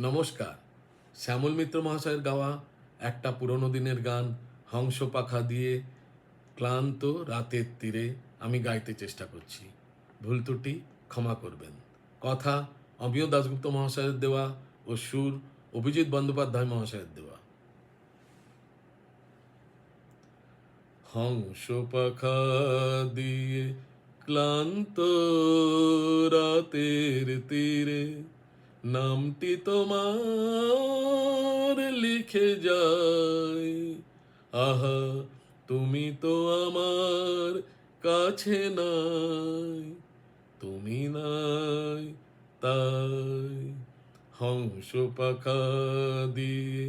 নমস্কার। শ্যামল মিত্র মহাশয়ের গাওয়া একটা পুরনো দিনের গান হংস পাখা দিয়ে ক্লান্ত রাতের তীরে আমি গাইতে চেষ্টা করছি। ভুল ত্রুটি ক্ষমা করবেন। কথা অমিয় দাশগুপ্ত মহাশয়ের দেওয়া ও সুর অভিজিৎ বন্দ্যোপাধ্যায় মহাশয়ের দেওয়া। হংস পাখা দিয়ে ক্লান্ত রাতের তীরে নামটি তোমার লিখে যায়। আহা, তুমি তো আমার কাছে নাই, তুমি নাই তাই। হংস পাখা দিয়ে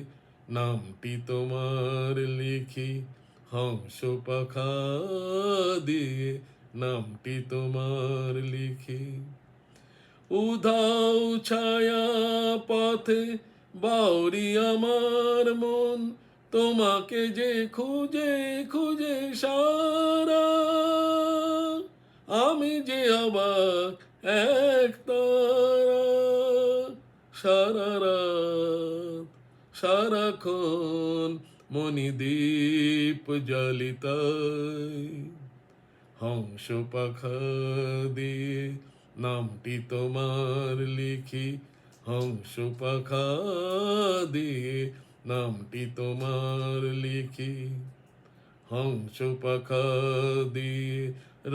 নামটি তোমার লিখি, হংস পাখা দিয়ে নামটি তোমার লিখি। উধাও ছায়া পথে বাউরি আমার মন, তোমাকে যে খুঁজে খুঁজে সারা। আমি যে অবাক এক তারা, সারা রাত সারাক্ষণ মণিদ্বীপ জ্বালিতাই। হংস পাখা দিয়ে নামটি তোমার লিখি, হংস পাখা দিয়ে নামটি তোমার লিখি। হংস পাখা দিয়ে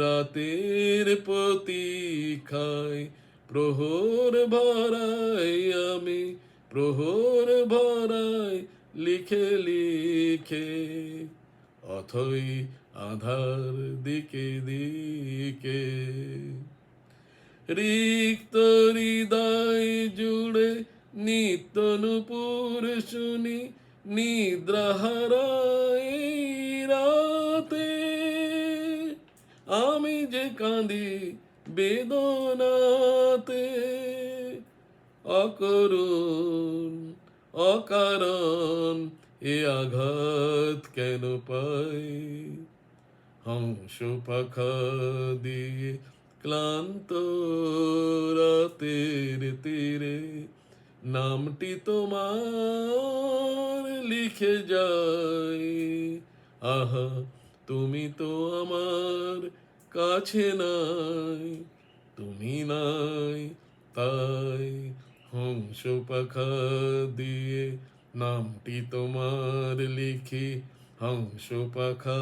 রাতের প্রতীক্ষায় প্রহর ভরাই আমি, প্রহর ভরাই লিখে লিখে। অথই আধার দিকে দিকে রিক্ত হৃদয় জুড়ে নিত্য নূপুর শুনি, নিদ্রাহারাই রাতে। আমি যে কাঁদি বেদনাতে, অকরুণ অকারণ এ আঘাত কেন পাই। হংস পাখা দিয়ে ক্লান্ত রাতের তীরে নামটি তোমার লিখে যায়। আহা, তুমি তো আমার কাছে নাই, তুমি নাই তাই। হংস পাখা দিয়ে নামটি তোমার লিখি, হংস পাখা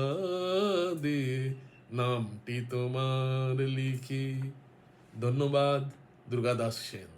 দিয়ে নামটি তোমার লিখি। ধন্যবাদ। দুর্গাদাস সেন।